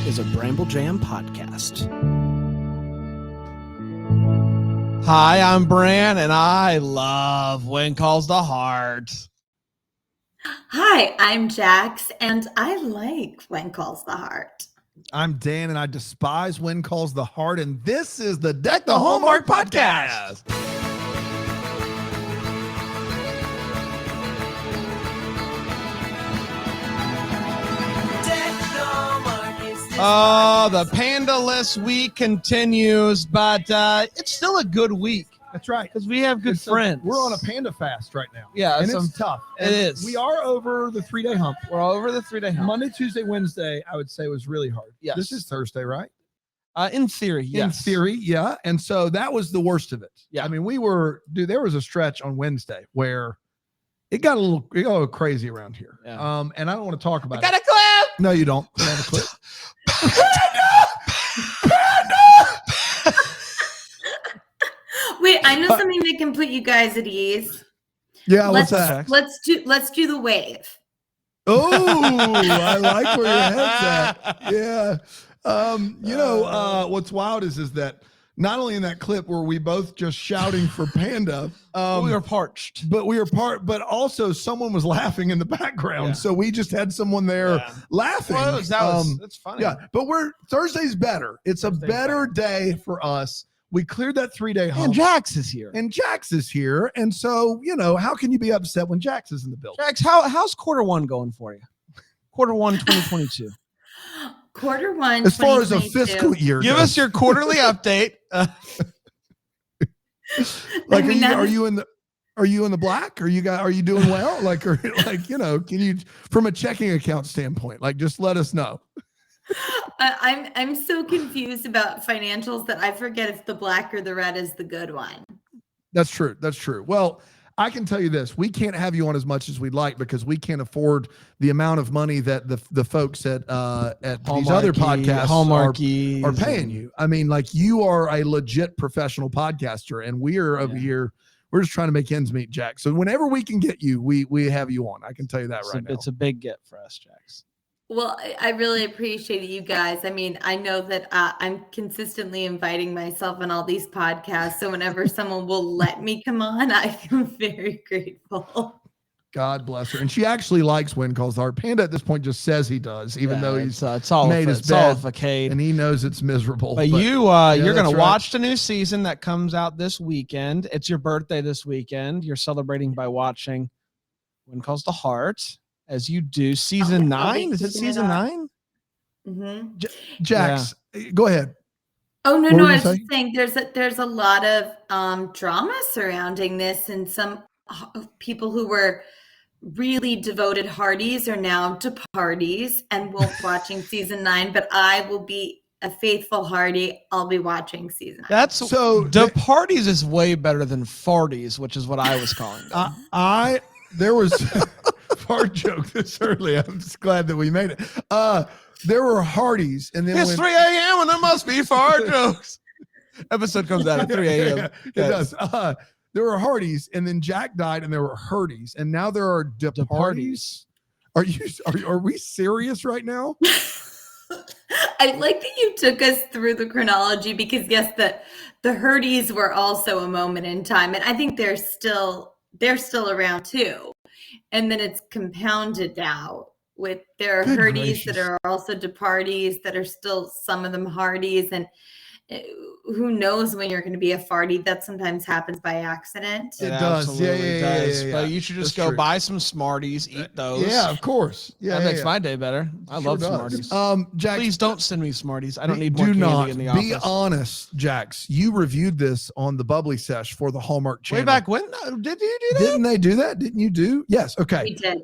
is a Bramble Jam podcast. Hi, I'm Bran, and I love When Calls the Heart. Hi, I'm Jax, and I like When Calls the Heart. I'm Dan, and I despise When Calls the Heart, and this is the Deck the Hallmark podcast. The Panda-less week continues, but it's still a good week. That's right. Because we have good friends. We're on a Panda fast right now. Yeah, and it's tough. It is. We are over the 3-day hump. We're all over the 3-day hump. Monday, Tuesday, Wednesday, I would say was really hard. Yes. This is Thursday, right? In theory, yes. In theory, yeah. And so that was the worst of it. Yeah. I mean, there was a stretch on Wednesday where it got a little crazy around here. Yeah. And I don't want to talk about it. Got a clip! No, you don't. I have a clip. Wait, I know something that can put you guys at ease. Yeah, Let's what's that? let's do the wave. Oh, I like where your head's at. Yeah. What's wild is that not only in that clip were we both just shouting for Panda, we were parched. But also someone was laughing in the background. Yeah. So we just had someone there laughing. Well, that's funny. Yeah, but Thursday's better. It's a better day for us. We cleared that 3-day hump. And Jax is here. And so, how can you be upset when Jax is in the building? Jax, how's quarter one going for you? Quarter one, 2022. Quarter one, as far as a fiscal year. Give us your quarterly update. Are you in the black? Are you doing well? Can you, from a checking account standpoint, just let us know. I'm so confused about financials that I forget if the black or the red is the good one. That's true. Well, I can tell you this: we can't have you on as much as we'd like because we can't afford the amount of money that the folks at these other podcasts are paying you. I mean, you are a legit professional podcaster, and we are over here. We're just trying to make ends meet, Jack. So whenever we can get you, we have you on. I can tell you that now. It's a big get for us, Jax. Well, I really appreciate you guys. I mean, I know that I'm consistently inviting myself on all these podcasts. So whenever someone will let me come on, I feel very grateful. God bless her. And she actually likes When Calls the Heart. Panda at this point just says he does, even though he's it's all made his bed and he knows it's miserable. But you're going to watch the new season that comes out this weekend. It's your birthday this weekend. You're celebrating by watching When Calls the Heart. As you do, season 9. Is it season 9? Mm-hmm. Jax, go ahead. Oh no! I was just saying there's a lot of drama surrounding this, and some people who were really devoted Hardys are now departies and won't watching season 9. But I will be a faithful Hardy. I'll be watching season 9. That's so. Departies is way better than farties, which is what I was calling them. There was fart joke this early. I'm just glad that we made it. There were Hardys, and then it's 3 a.m. and there must be fart jokes. Episode comes out at 3 a.m. Yeah, it does. There were Hardys, and then Jack died, and there were Hurdies, and now there are departies. Are we serious right now? I like that you took us through the chronology because yes, the Hurdies were also a moment in time, and I think they're still around too. And then it's compounded now with there are Hurdies that are also departies that are still some of them Hardys, and who knows when you're going to be a farty. That sometimes happens by accident. It does. Yeah. But you should just go buy some Smarties, eat those. Yeah, of course. Yeah, that makes my day better. I love Smarties. Jax, please don't send me Smarties. I don't need more candy in the office. Be honest, Jax. You reviewed this on the Bubbly Sesh for the Hallmark channel. Way back when? Did you do that? Didn't they do that? Didn't you do? Yes. Okay. We did.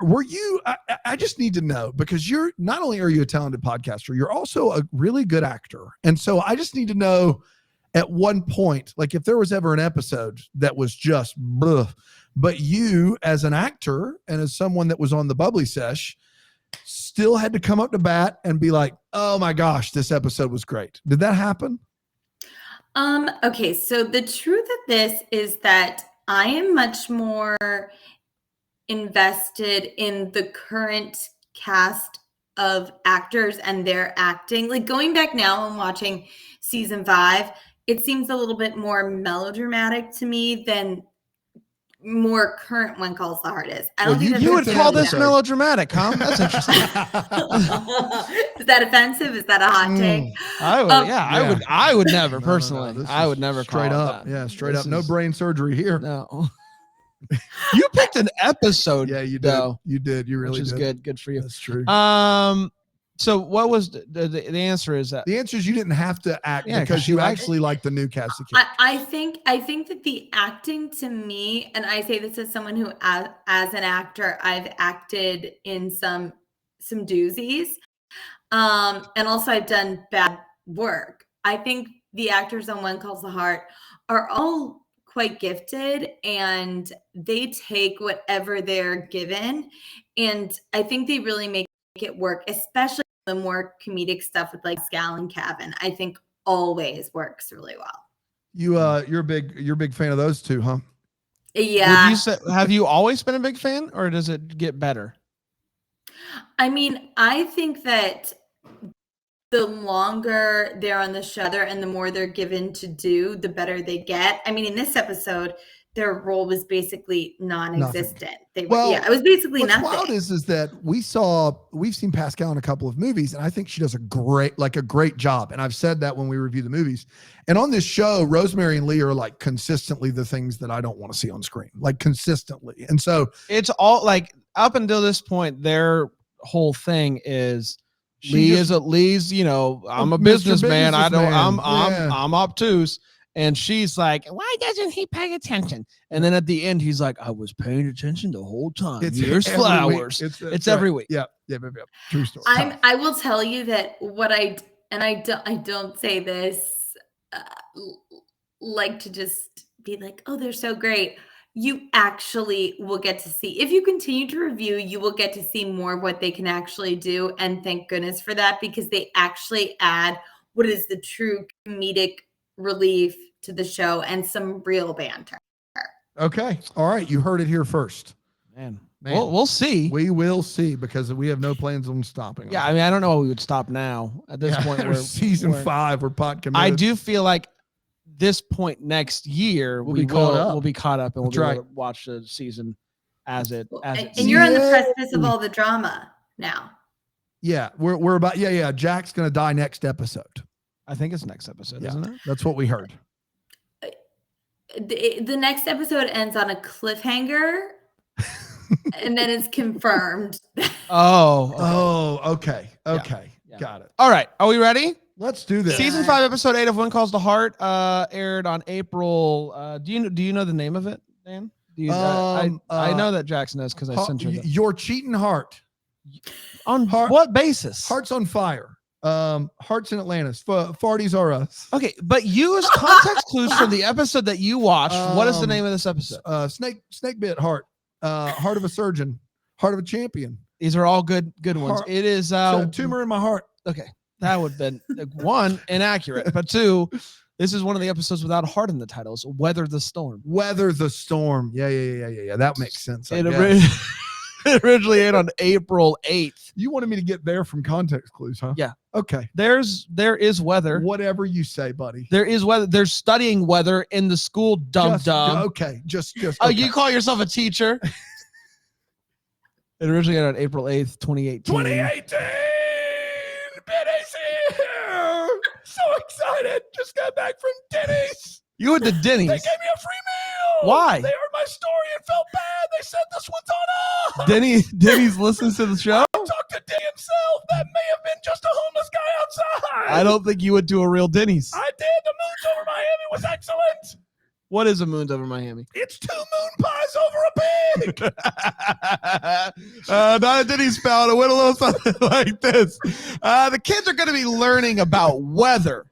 Were you, I just need to know, because you're not only are you a talented podcaster, you're also a really good actor. And so I just need to know at one point, if there was ever an episode that was just, bleh, but you as an actor and as someone that was on the Bubbly Sesh still had to come up to bat and be like, oh my gosh, this episode was great. Did that happen? Okay. So the truth of this is that I am much more invested in the current cast of actors and their acting. Like going back now and watching season 5, it seems a little bit more melodramatic to me than more current When Calls the Heart is. I don't think you would call this melodramatic, huh? That's interesting. Is that offensive? Is that a hot take? I would never personally. No, I would never straight call up. it that. Yeah, straight up. No brain surgery here. No. You picked an episode. Yeah, you did. Though, you did. You really which is did. good for you. That's true. So what was the answer? Is that the answer is you didn't have to act because you actually like the new cast of kids. I think that the acting to me, and I say this as someone who, as an actor, I've acted in some doozies, and also I've done bad work. I think the actors on When Calls the Heart are all quite gifted, and they take whatever they're given, and I think they really make it work, especially the more comedic stuff with like Pascal and Kevin. I think always works really well. You're a big fan of those two, huh? Yeah. Would you say, have you always been a big fan, or does it get better? I mean, I think that the longer they're on the show and the more they're given to do, the better they get. I mean, in this episode, their role was basically non-existent. It was basically what's nothing. What's wild is that we've seen Pascal in a couple of movies, and I think she does a great job. And I've said that when we review the movies. And on this show, Rosemary and Lee are like consistently the things that I don't want to see on screen, like consistently. And so it's all like up until this point, their whole thing is Lee's, you know, I'm a businessman. I'm obtuse. And she's like, why doesn't he pay attention? And then at the end, he's like, I was paying attention the whole time. Here's flowers. It's every week. Yeah. True story. I will tell you that I don't say this like to just be like, oh, they're so great. You actually will get to see, if you continue to review, you will get to see more of what they can actually do. And thank goodness for that, because they actually add what is the true comedic relief to the show and some real banter. Okay. All right. You heard it here first. Man. We'll see. We will see, because we have no plans on stopping. Yeah. I mean, I don't know why we would stop now at this point. We're season 5. We're pot committed. I do feel like this point next year, we'll be caught up and we'll be able to watch the season as it. And you're on the precipice of all the drama now. Yeah. We're about, Jack's going to die next episode. I think it's next episode, isn't it? That's what we heard. The next episode ends on a cliffhanger, and then it's confirmed. Okay. Yeah. Got it. All right. Are we ready? Let's do this. Season 5, episode 8 of When Calls the Heart aired on April. Do you know the name of it, Dan? I know that Jackson knows because I sent her. Your Cheating Heart. On what basis? Hearts on Fire. Hearts in Atlantis. Farties Are Us. Okay, but use context clues from the episode that you watched. What is the name of this episode? Snake Bit Heart. Heart of a Surgeon. Heart of a Champion. These are all good ones. It is Tumor in My Heart. Okay, that would have been one, inaccurate, but 2, this is one of the episodes without heart in the titles. Weather the Storm. Weather the Storm. Yeah. That makes sense. It originally aired on April 8th. You wanted me to get there from context clues, huh? Yeah. Okay. There is weather. Whatever you say, buddy. There is weather. They're studying weather in the school. Dumb. Okay. Just. Oh, okay. You call yourself a teacher? It originally aired on April 8th, 2018. 2018. Benny's here. So excited. Just got back from Denny's. You went to Denny's. They gave me a free meal. Why? They heard my story and felt bad. They said this one's on us. Denny's listens to the show? I talked to Denny himself. That may have been just a homeless guy outside. I don't think you went to a real Denny's. I did. The Moons Over Miami was excellent. What is a Moons Over Miami? It's 2 moon pies over a pig. Not a Denny's spell. It went a little something like this. The kids are going to be learning about weather.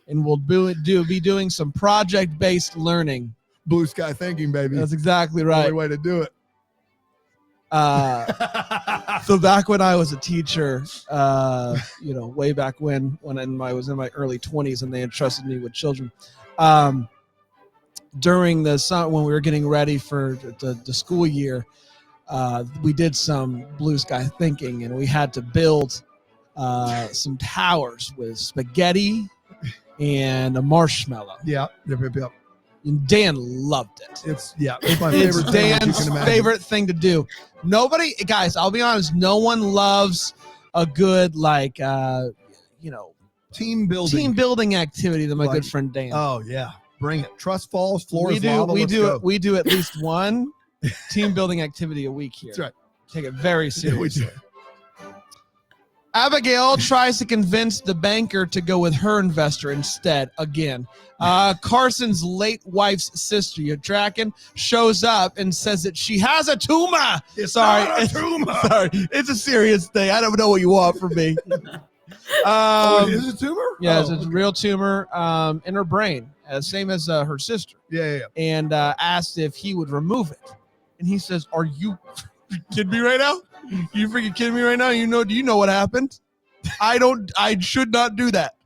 And we'll be doing some project-based learning. Blue sky thinking, baby. That's exactly right. Only way to do it. So back when I was a teacher, way back when I was in my early 20s and they entrusted me with children, during the summer when we were getting ready for the school year, we did some blue sky thinking, and we had to build some towers with spaghetti and a marshmallow. Yeah. And Dan loved it. It's my It's favorite thing. Dan's favorite thing to do. Nobody, guys, I'll be honest, no one loves a good, like, team building activity than my good friend Dan. Oh, yeah. Bring it. Trust falls, floor is lava. We do at least one team building activity a week here. That's right. Take it very seriously. Yeah, we do. Abigail tries to convince the banker to go with her investor instead again. Carson's late wife's sister, you're tracking, shows up and says that she has a tumor. It's not a tumor. Sorry, it's a serious thing. I don't know what you want from me. It is a tumor? Yeah, it's a real tumor in her brain, same as her sister. Yeah. And asked if he would remove it. And he says, "Are you kidding me right now? You freaking kidding me right now? Do you know what happened? I should not do that.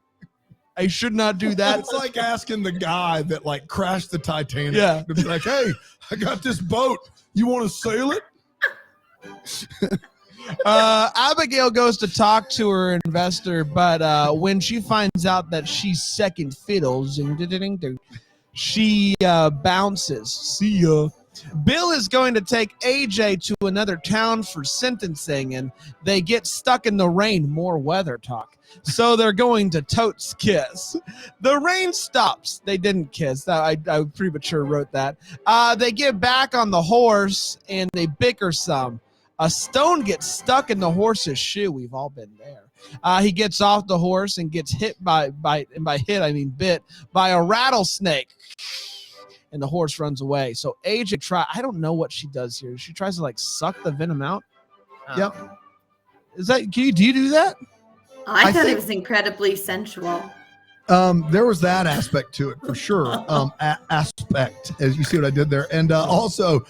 I should not do that." It's like asking the guy that like crashed the Titanic Yeah. to be like, "Hey, I got this boat. You want to sail it?" Abigail goes to talk to her investor, but when she finds out that she's second fiddle, she bounces. See ya. Bill is going to take AJ to another town for sentencing, and they get stuck in the rain. More weather talk. So they're going to totes kiss. The rain stops. They didn't kiss. I premature wrote that. They get back on the horse, and they bicker some. A stone gets stuck in the horse's shoe. We've all been there. He gets off the horse and gets hit and by hit I mean bit by a rattlesnake. And the horse runs away. So AJ I don't know what she does here. She tries to like suck the venom out. Yep. Is that, do you do that? I thought it was incredibly sensual. There was that aspect to it for sure. Aspect, as you see what I did there. And also,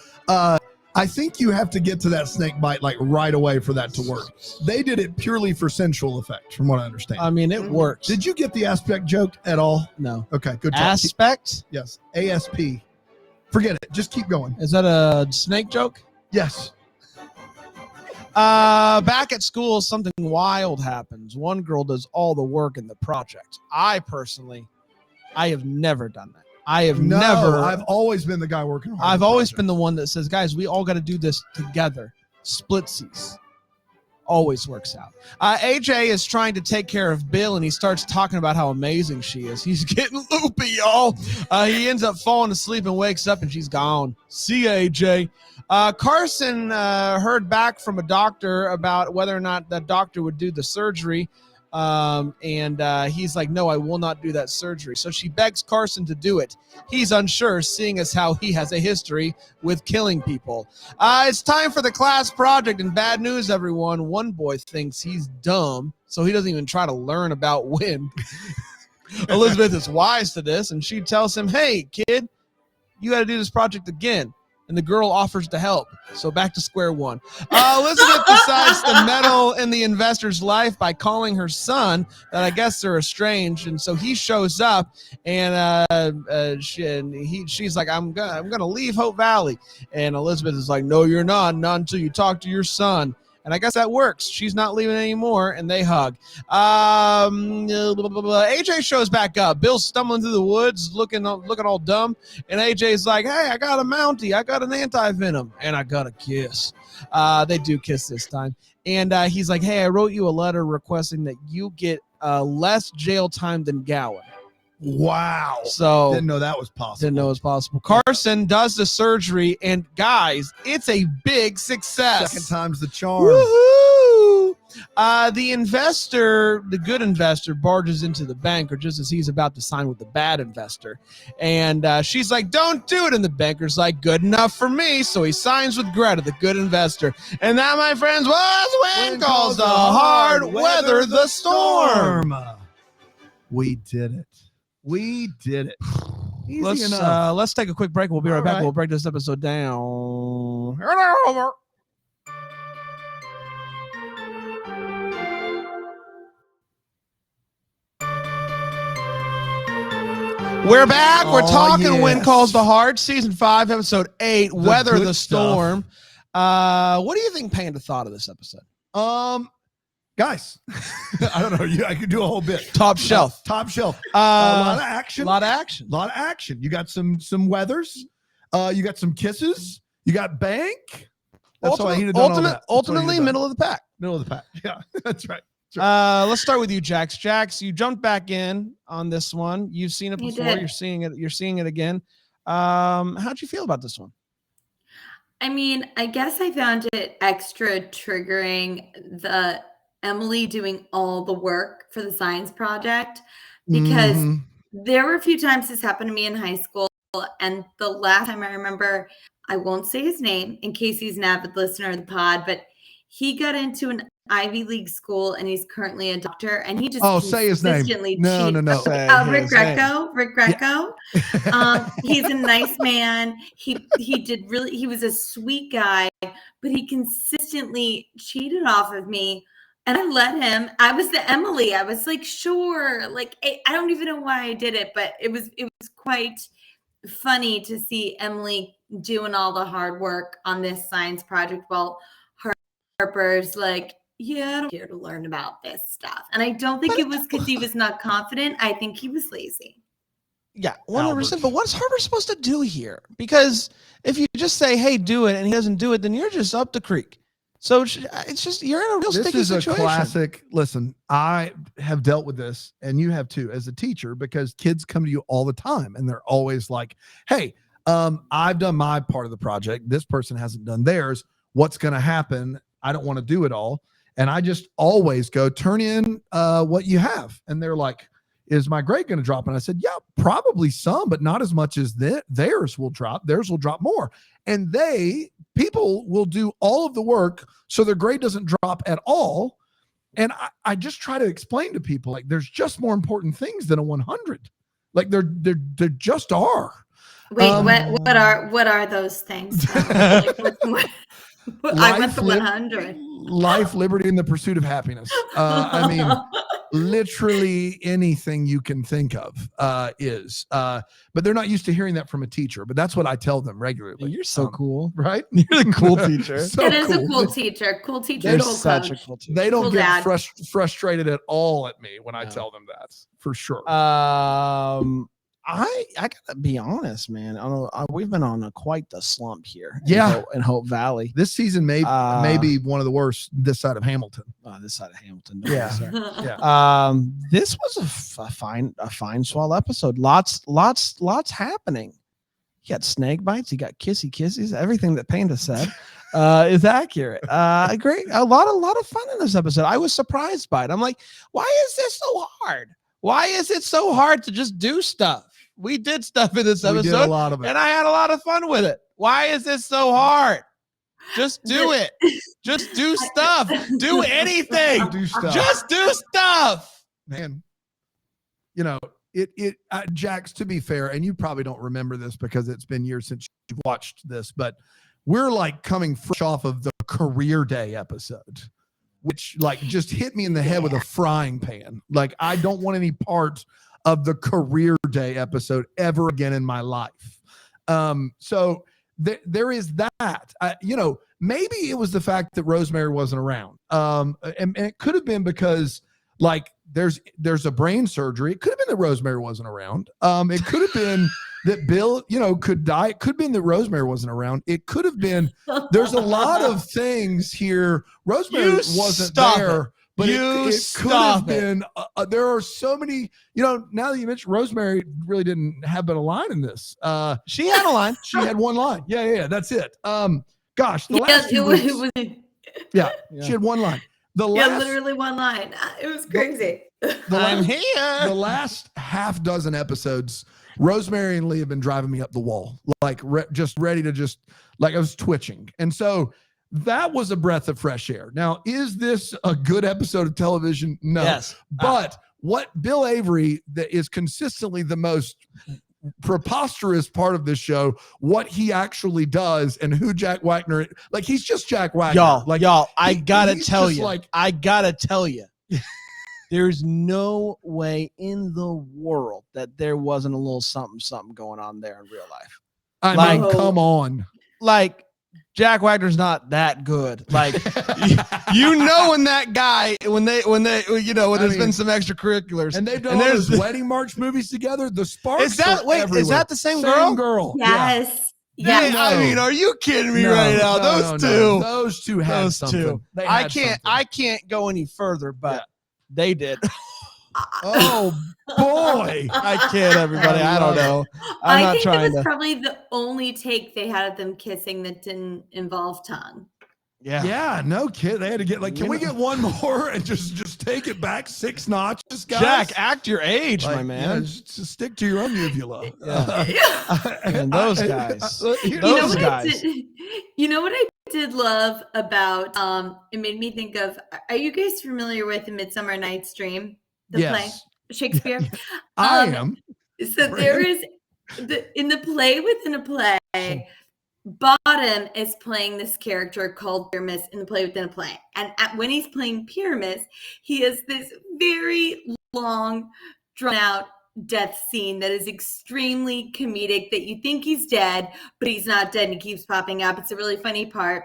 I think you have to get to that snake bite like right away for that to work. They did it purely for sensual effect, from what I understand. I mean, it works. Did you get the aspect joke at all? No. Okay, good job. Aspect? Yes. ASP. Forget it. Just keep going. Is that a snake joke? Yes. Back at school, something wild happens. One girl does all the work in the project. I have never done that. I've always been the guy working hard. I've always been the one that says, guys, we all got to do this together. Splitsies. Always works out. AJ is trying to take care of Bill, and he starts talking about how amazing she is. He's getting loopy, y'all. He ends up falling asleep and wakes up, and she's gone. See ya, AJ. Carson heard back from a doctor about whether or not that doctor would do the surgery. And he's like, "No, I will not do that surgery." So she begs Carson to do it. He's unsure, seeing as how he has a history with killing people. It's time for the class project, and bad news, everyone. One boy thinks he's dumb, so he doesn't even try to learn about wind. Elizabeth is wise to this, and she tells him, "Hey, kid, you got to do this project again." And the girl offers to help. So back to square one. Elizabeth decides to meddle in the investor's life by calling her son that I guess they're estranged. And so he shows up, and she's like, I'm gonna leave Hope Valley. And Elizabeth is like, "No, you're not until you talk to your son." And I guess that works. She's not leaving anymore, and they hug. AJ shows back up. Bill's stumbling through the woods, looking all dumb. And AJ's like, "Hey, I got a Mountie. I got an anti-venom. And I got a kiss." They do kiss this time. And he's like, "Hey, I wrote you a letter requesting that you get less jail time than Gowan." Wow. So didn't know that was possible. Didn't know it was possible. Carson does the surgery, and guys, it's a big success. Second time's the charm. Woohoo! The investor, the good investor, barges into the banker just as he's about to sign with the bad investor. And she's like, "Don't do it." And the banker's like, "Good enough for me." So he signs with Greta, the good investor. And that, my friends, was when calls the hard weather the storm. We did it. We did it. Easy enough. Let's take a quick break. We'll be right back. We'll break this episode down. We're back. We're talking Wind Calls the Heart, Season 5, Episode 8, Weather the Storm. What do you think Panda thought of this episode? Guys, I don't know. I could do a whole bit. Top shelf. Top shelf. A lot of action. A lot of action. A lot of action. You got some weathers. You got some kisses. You got bank. That's all I needed to know. Ultimately, middle of the pack. Middle of the pack. Yeah, that's right. Let's start with you, Jax. Jax, you jumped back in on this one. You've seen it before. You're seeing it. You're seeing it again. How'd you feel about this one? I mean, I guess I found it extra triggering, the Emily doing all the work for the science project, because there were a few times this happened to me in high school. And the last time I remember, I won't say his name in case he's an avid listener of the pod, but he got into an Ivy League school and he's currently a doctor, and he just say his name. No. Rick Greco. Rick Greco. Yeah. He's a nice man. He was a sweet guy, but he consistently cheated off of me. And I let him. I was the Emily. I was like, sure. Like, I don't even know why I did it, but it was quite funny to see Emily doing all the hard work on this science project while Harper's like, yeah, I don't care to learn about this stuff. And I don't think it was because he was not confident. I think he was lazy. Yeah, 100%. But what's Harper supposed to do here? Because if you just say, hey, do it, and he doesn't do it, then you're just up the creek. So it's just, you're in a real sticky situation. This is a classic. Listen, I have dealt with this, and you have too, as a teacher, because kids come to you all the time, and they're always like, hey, I've done my part of the project. This person hasn't done theirs. What's going to happen? I don't want to do it all. And I just always go, turn in what you have. And they're like, is my grade going to drop? And I said, yeah, probably some, but not as much as theirs will drop. Theirs will drop more. And people will do all of the work so their grade doesn't drop at all. And I just try to explain to people, like, there's just more important things than a 100. Like there just are. Wait, what are those things? I went for 100. Life, liberty, and the pursuit of happiness. I mean, literally anything you can think of is. But they're not used to hearing that from a teacher. But that's what I tell them regularly. You're so cool, right? You're the cool teacher. So it is a cool teacher. Cool teacher. You're cool such coach. a cool teacher. They don't cool get frustrated at all at me when I tell them that, for sure. I gotta be honest, man. We've been on quite the slump here. Yeah, in Hope Valley. This season may be one of the worst this side of Hamilton. This side of Hamilton. No, yeah. This was a fine swell episode. Lots happening. You got snake bites. You got kisses. Everything that Panda said is accurate. Great. A lot of fun in this episode. I was surprised by it. I'm like, why is this so hard? Why is it so hard to just do stuff? We did stuff in this episode, we did a lot of it, and I had a lot of fun with it. Why is this so hard? Just do it. Just do stuff. Do anything. Do stuff. Just do stuff. Man, you know, Jax, to be fair, and you probably don't remember this because it's been years since you've watched this, but we're like coming fresh off of the career day episode, which like just hit me in the head with a frying pan. Like, I don't want any part of the career day episode ever again in my life. So there is that. Maybe it was the fact that Rosemary wasn't around. And it could have been because, like, there's a brain surgery. It could have been that Rosemary wasn't around. It could have been that Bill, could die. It could have been that Rosemary wasn't around. It could have been, there's a lot of things here. Rosemary wasn't there. But it could have been, there are so many, now that you mentioned Rosemary really didn't have but a line in this. She had a line. She had one line. Yeah, that's it. Gosh, the last few weeks, she had one line. Literally one line. It was crazy. The last half dozen episodes, Rosemary and Lee have been driving me up the wall, like just ready to like I was twitching. And so that was a breath of fresh air. Now, is this a good episode of television? No. Yes. But what Bill Avery, that is consistently the most preposterous part of this show, what he actually does and who Jack Wagner, like, he's just Jack Wagner. Y'all, I gotta tell you, there's no way in the world that there wasn't a little something going on there in real life. I mean, come on. Like, Jack Wagner's not that good. Like, when that guy, when there's been some extracurriculars. And they've done all those wedding march movies together. The sparks is that, are wait, everywhere. is that the same girl? Yes. Yeah. I mean, are you kidding me right now? Those two had something. I can't go any further, but they did. Oh boy. I kid, everybody. I don't know. I think that was probably the only take they had of them kissing that didn't involve tongue. Yeah, no kid. They had to get can we get one more and just take it back 6 notches, guys? Jack, act your age, my man. Just stick to your own uvula. And those guys. You know what I did love about it made me think of, are you guys familiar with A Midsummer Night's Dream? The play, Shakespeare. I am. So there is in the play within a play, Bottom is playing this character called Pyramus in the play within a play. And when he's playing Pyramus, he has this very long, drawn out death scene that is extremely comedic, that you think he's dead, but he's not dead and he keeps popping up. It's a really funny part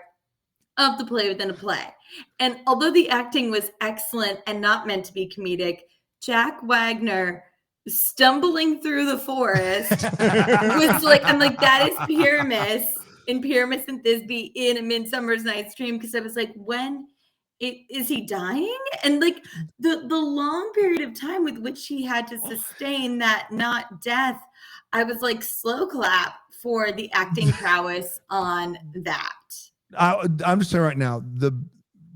of the play within a play. And although the acting was excellent and not meant to be comedic, Jack Wagner stumbling through the forest was like, I'm like, that is Pyramus in Pyramus and Thisbe in A Midsummer's Night's Dream, because I was like, is he dying? And like the long period of time with which he had to sustain that not death, I was like, slow clap for the acting prowess on that. I'm just saying right now,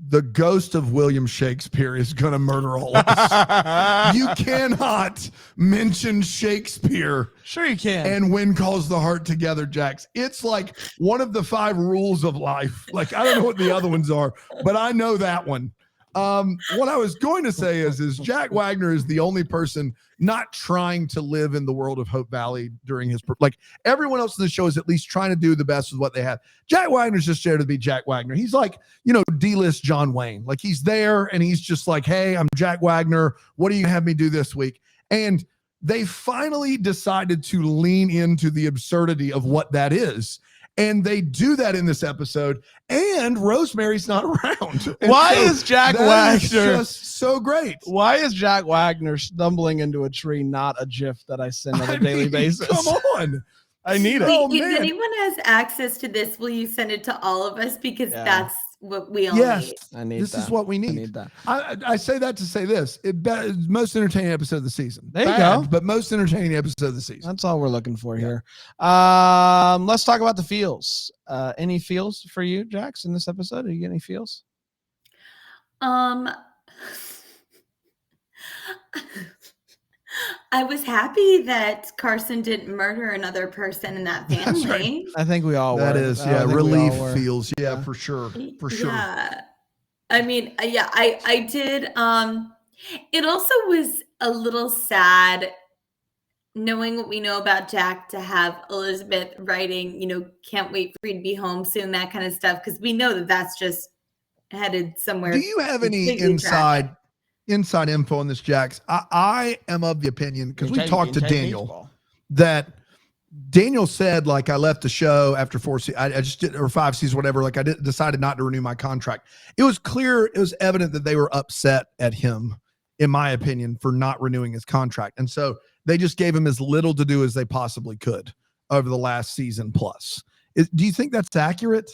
the ghost of William Shakespeare is going to murder all of us. You cannot mention Shakespeare. Sure you can. And When Calls the Heart Together, Jax. It's like one of the 5 rules of life. Like, I don't know what the other ones are, but I know that one. What I was going to say is Jack Wagner is the only person not trying to live in the world of Hope Valley during his, like everyone else in the show is at least trying to do the best with what they have. Jack Wagner's just there to be Jack Wagner. He's like, D-list John Wayne. Like, he's there and he's just like, hey, I'm Jack Wagner. What do you have me do this week? And they finally decided to lean into the absurdity of what that is. And they do that in this episode, and Rosemary's not around. And why is Jack Wagner just so great? Why is Jack Wagner stumbling into a tree not a GIF that I send on a daily basis? Come on. I need it. If anyone has access to this, will you send it to all of us? Because that's what we all need. I need this is what we need. I need that. I say that to say this. Most entertaining episode of the season. There you go. But most entertaining episode of the season. That's all we're looking for here. Let's talk about the feels. Any feels for you, Jax, in this episode? Are you getting any feels? I was happy that Carson didn't murder another person in that family. Right. I think we all that were. Is, relief feels. Yeah, for sure. For sure. Yeah. I mean, I did. It also was a little sad knowing what we know about Jack to have Elizabeth writing, can't wait for you to be home soon, that kind of stuff. Because we know that that's just headed somewhere. Do you have any inside info on this, Jax? I am of the opinion, because we talked to Daniel, that Daniel said, like, I left the show after 4 seasons, I just did, or 5 seasons, whatever. Like, I decided not to renew my contract. It was evident that they were upset at him, in my opinion, for not renewing his contract. And so they just gave him as little to do as they possibly could over the last season plus. Do you think that's accurate?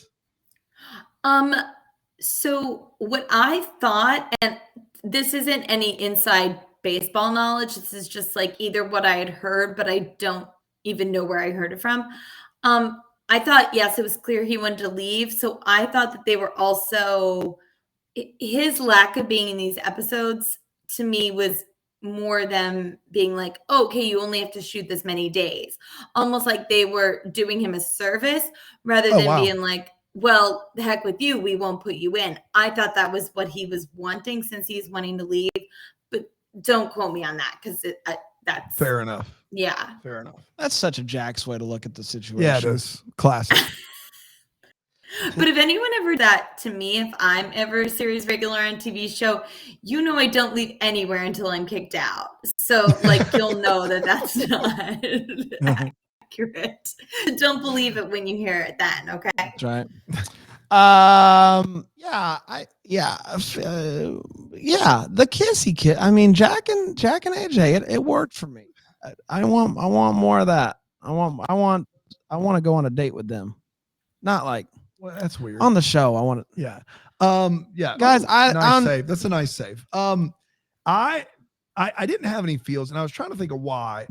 So what I thought, and this isn't any inside baseball knowledge, this is just like either what I had heard, but I don't even know where I heard it from. I thought, yes, it was clear he wanted to leave. So I thought that they were also, his lack of being in these episodes to me was more them being like, oh, okay, you only have to shoot this many days. Almost like they were doing him a service rather than being like, well, the heck with you, we won't put you in. I thought that was what he was wanting since he's wanting to leave, but don't quote me on that because that's fair enough. Yeah. Fair enough. That's such a Jack's way to look at the situation. Yeah, it is. Classic. But if anyone ever that to me, if I'm ever a series regular on TV show, I don't leave anywhere until I'm kicked out. So like, you'll know that that's not accurate. Don't believe it when you hear it then, okay? That's right. The kissy kid. I mean, Jack and AJ, it worked for me. I want more of that. I want to go on a date with them. Not like, well, that's weird. On the show. I want to. Yeah. Yeah. Guys, nice save. That's a nice save. I didn't have any feels, and I was trying to think of why.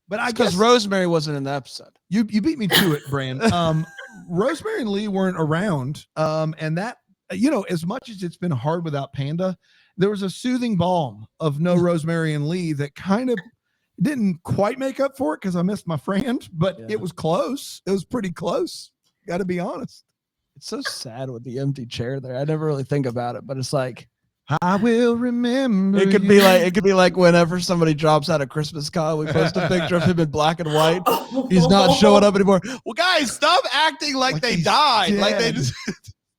But I guess because Rosemary wasn't in the episode. You beat me to it, Bran. Rosemary and Lee weren't around. And that, as much as it's been hard without Panda, there was a soothing balm of no Rosemary and Lee that kind of didn't quite make up for it because I missed my friend, but it was close. It was pretty close. Got to be honest. It's so sad with the empty chair there. I never really think about it, but it's like, I will remember. It could be like whenever somebody drops out of Christmas card, we post a picture of him in black and white. He's not showing up anymore. Well, guys, stop acting like they died. Dead. Like they just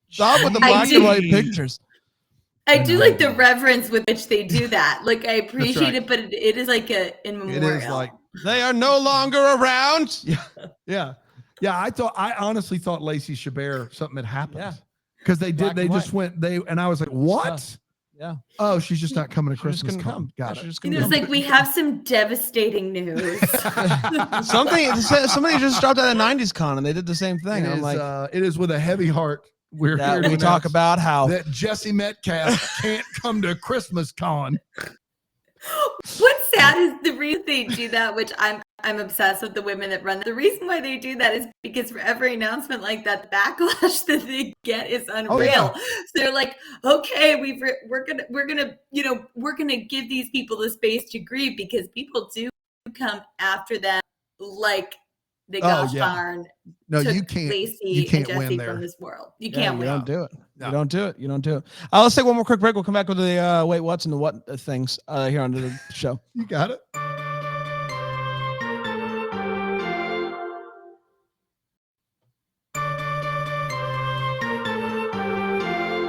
stop with the black and white pictures. I do like the reverence with which they do that. Like I appreciate it, but it is like in memorial. It is like they are no longer around. Yeah. I honestly thought Lacey Chabert something had happened. Yeah. Because they just went, and I was like, what? Yeah. Oh, she's just not coming to Christmas. Got it. It's like we have some devastating news. Somebody just dropped out of 90s con and they did the same thing. I'm like, it is with a heavy heart. We're here to talk about how that Jesse Metcalf can't come to Christmas con. What's sad is the reason they do that, which I'm obsessed with the women that run. The reason why they do that is because for every announcement like that, the backlash that they get is unreal. Oh, yeah. So they're like, okay, we're gonna give these people the space to grieve because people do come after them like the gosh darn. No, you can't. Lacey you can't and Jesse win there from this world. You can't win. Don't do it. No. You don't do it. Let's take one more quick break. We'll come back with the wait, what's and the what things here on the show. You got it.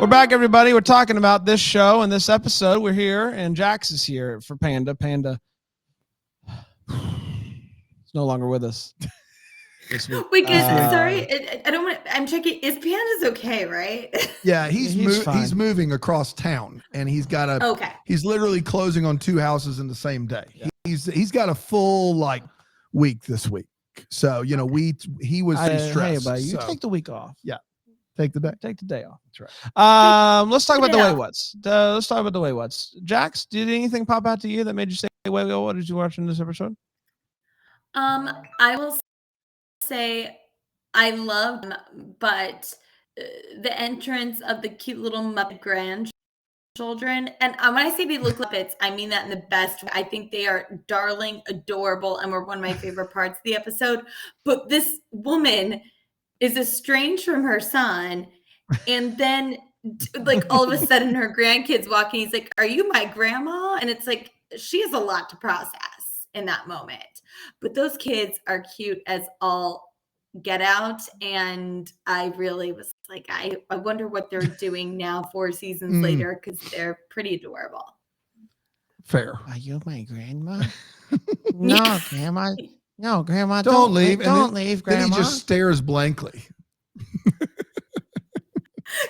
We're back, everybody. We're talking about this show and this episode. We're here, and Jax is here for Panda. Panda is no longer with us. Wait, sorry, I don't want. I'm checking. Is Panda's okay, right? Yeah, he's moving across town, and he's got a. Okay. He's literally closing on 2 houses in the same day. Yeah. He's got a full week this week. So he was stressed. Hey, buddy, you take the week off. Yeah, take the day. Take the day off. That's right. Let's talk about the way what's. Let's talk about the way what's. Jax, did anything pop out to you that made you say, "Wait, what did you watch in this episode?" I will say I loved them, but the entrance of the cute little Muppet grandchildren, and when I say they look like Muppets, I mean that in the best way. I think they are darling, adorable, and were one of my favorite parts of the episode. But this woman is estranged from her son, and then all of a sudden her grandkids walk and he's like, "Are you my grandma?" And it's like she has a lot to process in that moment. But those kids are cute as all get out. And I really was like, I wonder what they're doing now 4 seasons later, because they're pretty adorable. Fair. Are you my grandma? No, Grandma. No, Grandma. Don't leave. Don't leave, Grandma. Then he just stares blankly.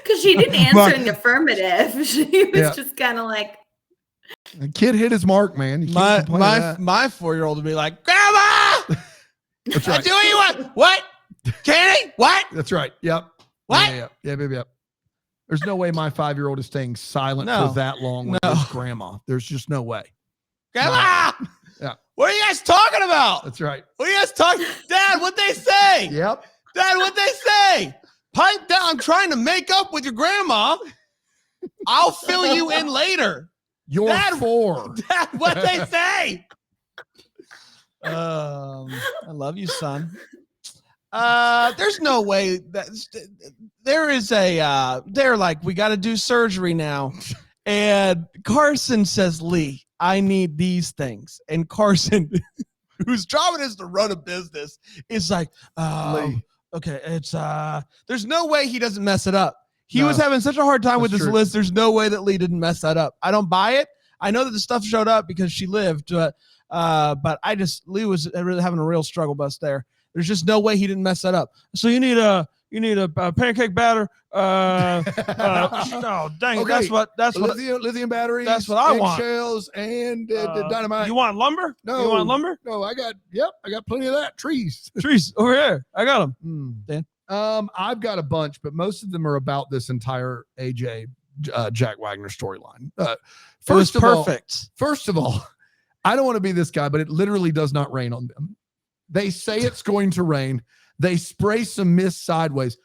Because she didn't answer in the affirmative. She was just kind of like. The kid hit his mark, man. My 4-year-old would be like, "Grandma, that's right. I do what you want. What? Candy? What? That's right. Yep. What? Yeah, baby. Yep. There's no way my 5-year-old is staying silent for that long with his grandma. There's just no way. Grandma. Yeah. What are you guys talking about? That's right. What are you guys talking? Dad, what'd they say? Yep. Dad, what'd they say? Pipe down. I'm trying to make up with your grandma. I'll fill you in later. You're Dad, 4. Dad, what'd they say? I love you, son. There's no way that there is they're like, we got to do surgery now. And Carson says, "Lee, I need these things." And Carson, whose job it is to run a business, is like, okay, it's there's no way he doesn't mess it up. He was having such a hard time with this list. There's no way that Lee didn't mess that up. I don't buy it. I know that the stuff showed up because she lived, but But Lee was really having a real struggle bus there. There's just no way he didn't mess that up. So you need a pancake batter. Oh dang! Okay. That's what lithium batteries. That's what I want. Eggshells and dynamite. You want lumber? No. You want lumber? No, I got plenty of that. Trees over here. I got them. Dan. I've got a bunch, but most of them are about this entire AJ Jack Wagner storyline. First of all, I don't want to be this guy, but it literally does not rain on them. They say it's going to rain. They spray some mist sideways.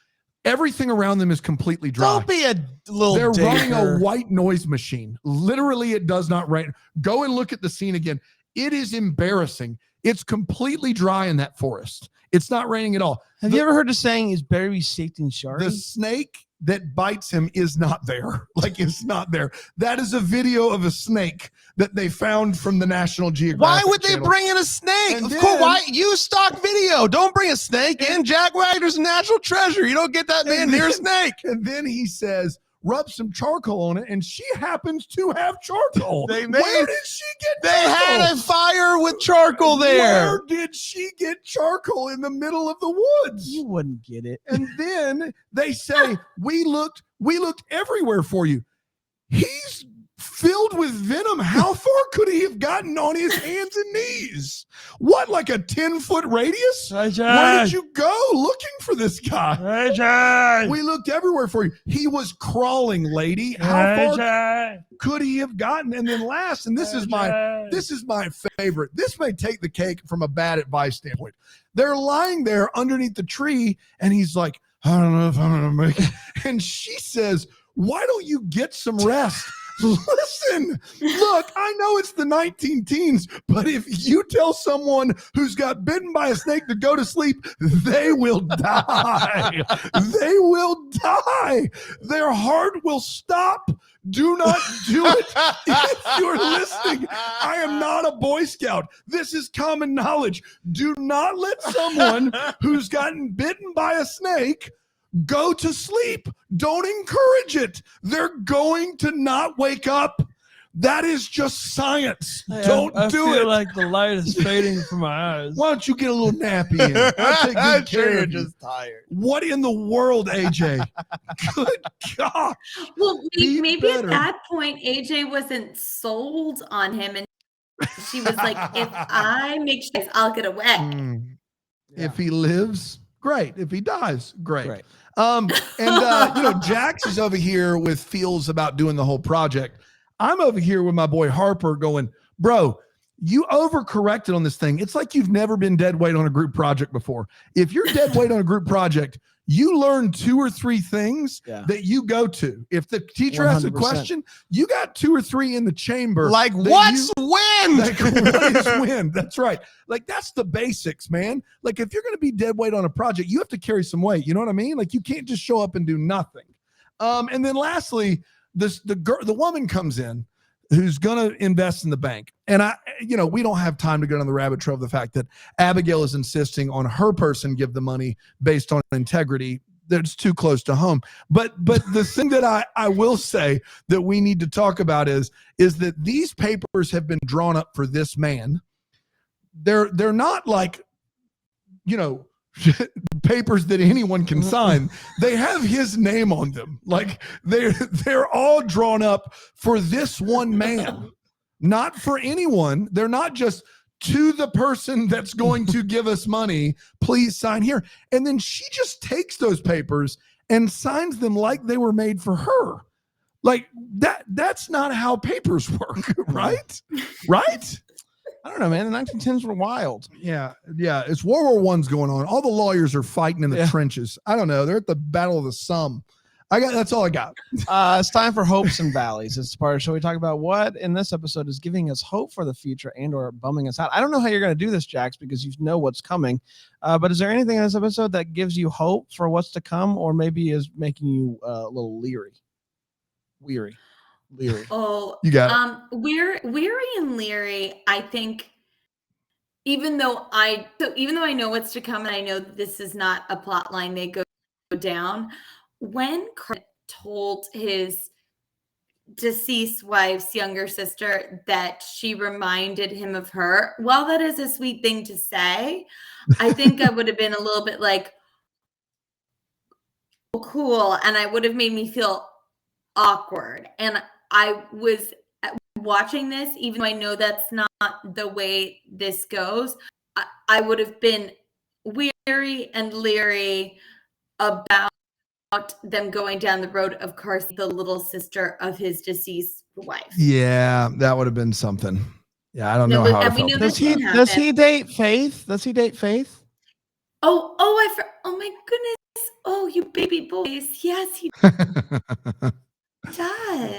Everything around them is completely dry. Don't be a little They're digger. running a white noise machine. Literally, it does not rain. Go and look at the scene again. It is embarrassing. It's completely dry in that forest. It's not raining at all. Have you ever heard the saying, is Barry safe in shark? The snake that bites him is not there. Like, it's not there. That is a video of a snake that they found from the National Geographic Why would they channel. bring in a snake? And Of then- course, why use stock video? Don't bring a snake in. Jack Wagner's a natural treasure. You don't get that man near a snake. And then he says, rub some charcoal on it, and she happens to have charcoal. Where did she get They charcoal? had a fire with charcoal there. Where did she get charcoal in the middle of the woods? You wouldn't get it. And then they say, we looked everywhere for you. He's filled with venom. How far could he have gotten on his hands and knees? What, like a 10-foot radius? Where did you go looking for this guy? We looked everywhere for you. He was crawling, lady. How far could he have gotten? And then last, and this is my favorite. This may take the cake from a bad advice standpoint. They're lying there underneath the tree, and he's like, I don't know if I'm gonna make it. And she says, why don't you get some rest? Listen, look, I know it's the 19 teens, but if you tell someone who's got bitten by a snake to go to sleep, they will die. They will die. Their heart will stop. Do not do it. If you're listening, I am not a Boy Scout. This is common knowledge. Do not let someone who's gotten bitten by a snake go to sleep. Don't encourage it. They're going to not wake up. That is just science. Don't do it. I feel like the light is fading from my eyes. Why don't you get a little nappy in? I'll take good care of you. Just tired. What in the world, AJ? Good gosh. Well, Be maybe better. at that point, AJ wasn't sold on him, and she was like, "If I make sure, I'll get away." If he lives, great. If he dies, great. Great. Jax is over here with feels about doing the whole project. I'm over here with my boy Harper going, bro, you overcorrected on this thing. It's like you've never been dead weight on a group project before. If you're dead weight on a group project, you learn 2 or 3 things that you go to. If the teacher asks a 100%. question, you got 2 or 3 in the chamber. Like, what's wind? Like, what is wind? That's right. Like, that's the basics, man. Like, if you're going to be dead weight on a project, you have to carry some weight. You know what I mean? Like, you can't just show up and do nothing. And then lastly, the woman comes in who's going to invest in the bank. And we don't have time to go down the rabbit trail of the fact that Abigail is insisting on her person give the money based on integrity. That's too close to home. But the thing that I will say that we need to talk about is that these papers have been drawn up for this man. They're not like, papers that anyone can sign. They have his name on them. Like they're all drawn up for this one man, not for anyone. They're not just to the person that's going to give us money, please sign here. And then she just takes those papers and signs them like they were made for her. Like that's not how papers work, right? Right? I don't know, man. The 1910s were wild. Yeah. It's World War I's going on. All the lawyers are fighting in the trenches. I don't know. They're at the Battle of the Somme. That's all I got. It's time for hopes and valleys. It's part of the show. We talk about what in this episode is giving us hope for the future and or bumming us out. I don't know how you're going to do this, Jax, because you know what's coming. But is there anything in this episode that gives you hope for what's to come, or maybe is making you a little leery? Oh, you got it. Weary and leery. I think, even though I know what's to come, and I know this is not a plot line they go down. When Kurt told his deceased wife's younger sister that she reminded him of her. While that is a sweet thing to say, I think I would have been a little bit like, oh, cool, and I would have made me feel awkward. And I was watching this, even though I know that's not the way this goes, I would have been weary and leery about them going down the road of Carson, the little sister of his deceased wife. Yeah, that would have been something. Yeah, I don't know how. Does he date Faith? Does he date Faith? Oh, oh my goodness. Oh, you baby boys. Yes, he does.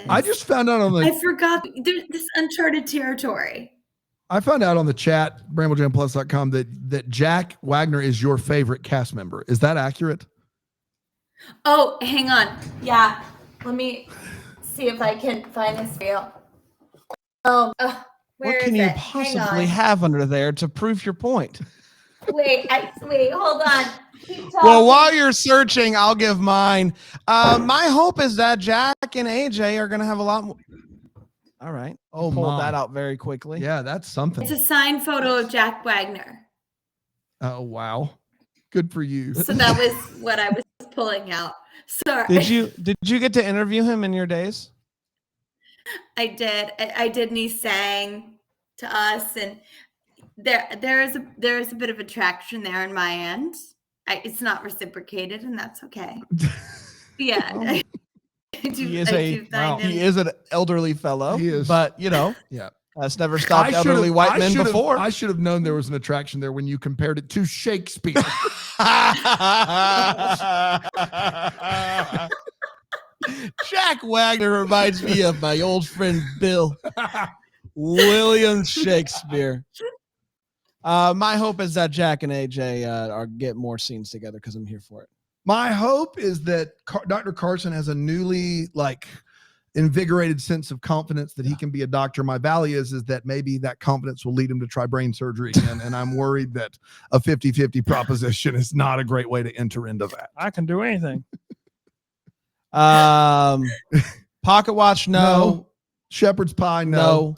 I just found out on the. I forgot. There's this uncharted territory. I found out on the chat, BrambleJamPlus.com, that Jack Wagner is your favorite cast member. Is that accurate? Oh, hang on. Yeah. Let me see if I can find this reel. What can you possibly have under there to prove your point? Wait, hold on. Well, while you're searching, I'll give mine. My hope is that Jack and AJ are going to have a lot more. All right. Oh, pulled that out very quickly. Yeah, that's something. It's a signed photo of Jack Wagner. Oh, wow. Good for you. So that was what I was pulling out. Sorry. Did you get to interview him in your days? I did. I did, and he sang to us, and there is a bit of attraction there on my end. It's not reciprocated, and that's okay. Yeah. He is an elderly fellow. He is. But yeah, that's never stopped elderly white men before. I should have known there was an attraction there when you compared it to Shakespeare. Jack Wagner reminds me of my old friend Bill William Shakespeare. My hope is that Jack and AJ get more scenes together because I'm here for it. My hope is that Dr. Carson has a newly invigorated sense of confidence that he can be a doctor. My valley is that maybe that confidence will lead him to try brain surgery again. And I'm worried that a 50-50 proposition is not a great way to enter into that. I can do anything. Pocket watch, no. Shepherd's pie, no.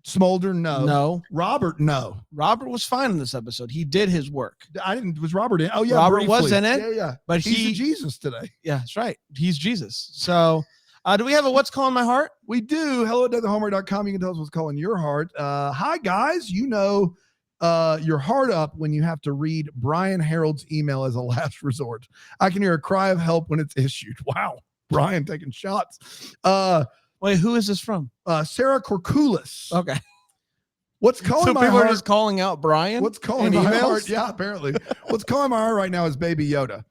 Smolder, no. Robert, no. Robert was fine in this episode. He did his work. Was Robert in? Oh, yeah. Robert was in it. Yeah. But he's Jesus today. Yeah, that's right. He's Jesus. So do we have a What's Calling My Heart? We do. Hello@thehomework.com. You can tell us what's calling your heart. Hi, guys. You know your heart up when you have to read Brian Harold's email as a last resort. I can hear a cry of help when it's issued. Wow. Brian taking shots. Wait, who is this from? Sarah Corkulis. Okay. What's calling my people heart? Are just calling out Brian? What's calling my heart? Yeah, apparently. What's calling my heart right now is Baby Yoda.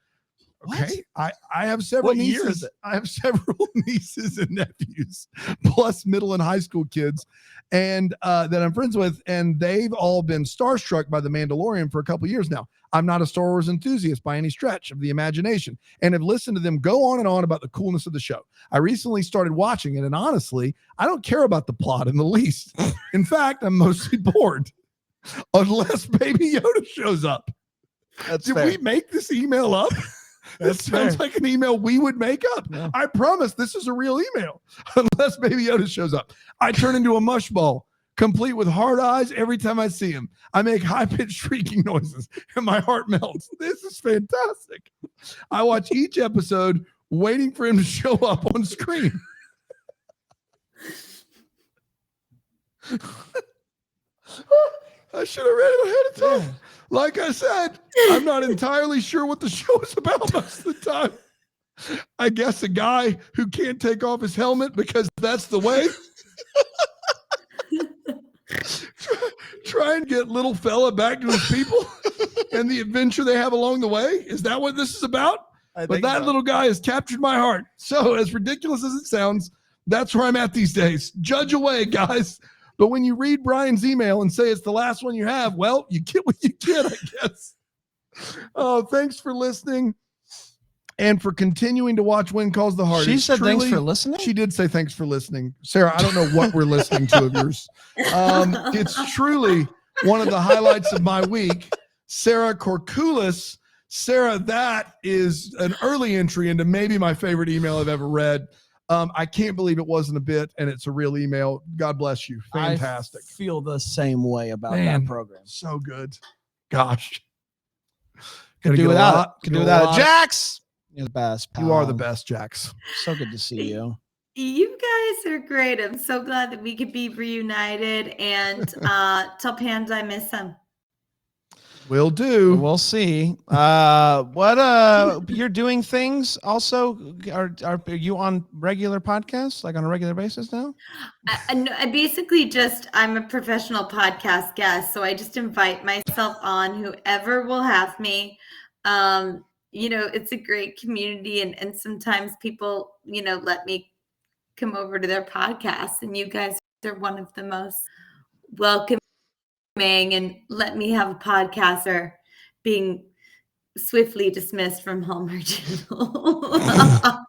Okay. I have several nieces. I have several nieces and nephews, plus middle and high school kids, and that I'm friends with, and they've all been starstruck by The Mandalorian for a couple years now. I'm not a Star Wars enthusiast by any stretch of the imagination, and have listened to them go on and on about the coolness of the show. I recently started watching it, and honestly, I don't care about the plot in the least. In fact, I'm mostly bored unless Baby Yoda shows up. Did we make this email up? This sounds like an email we would make up. Yeah. I promise this is a real email. Unless Baby Yoda shows up. I turn into a mush ball, complete with hard eyes every time I see him. I make high-pitched shrieking noises, and my heart melts. This is fantastic. I watch each episode waiting for him to show up on screen. I should have read it ahead of time. Like I said, I'm not entirely sure what the show is about most of the time. I guess a guy who can't take off his helmet because that's the way. Try and get little fella back to his people and the adventure they have along the way. Is that what this is about? But that little guy has captured my heart. So as ridiculous as it sounds, that's where I'm at these days. Judge away, guys. But when you read Brian's email and say it's the last one you have, well, you get what you get, I guess. Oh, thanks for listening and for continuing to watch When Calls the Heart. She said thanks for listening? She did say thanks for listening. Sarah, I don't know what we're listening to of yours. It's truly one of the highlights of my week. Sarah Corkulis. Sarah, that is an early entry into maybe my favorite email I've ever read. I can't believe it wasn't a bit and it's a real email. God bless you. Fantastic. I feel the same way about Man, that program. So good. Gosh. Could do without it. Could do without it. Jax, you're the best, pal. You are the best, Jax. So good to see you. You guys are great. I'm so glad that we could be reunited, and tell Panda I miss him. Will do. We'll see. What you're doing things also? Are you on regular podcasts, like on a regular basis now? I basically I'm a professional podcast guest, so I just invite myself on whoever will have me. It's a great community, and sometimes people, let me come over to their podcast, and you guys are one of the most welcoming, and let me have a podcaster being swiftly dismissed from Hallmark Channel.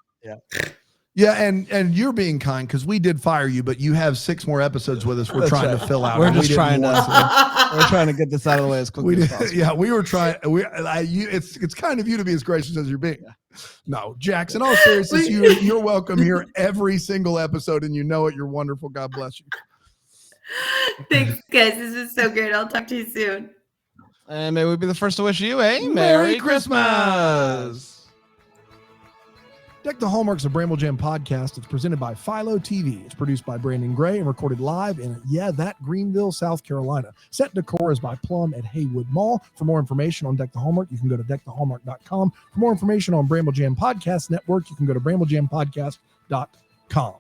Yeah, and you're being kind because we did fire you, but you have 6 more episodes with us. We're trying to fill out. We're just trying to get this out of the way as quickly as possible. Yeah, we were trying. It's kind of you to be as gracious as you're being. No, Jax, in all seriousness, you're welcome here every single episode, and you know it. You're wonderful. God bless you. Thanks, guys. This is so great. I'll talk to you soon. And may we be the first to wish you a Merry Christmas. Deck the Hallmark's a Bramble Jam podcast. It's presented by Philo TV. It's produced by Brandon Gray and recorded live in, Greenville, South Carolina. Set decor is by Plum at Haywood Mall. For more information on Deck the Hallmark, you can go to deckthehallmark.com. For more information on Bramble Jam Podcast Network, you can go to bramblejampodcast.com.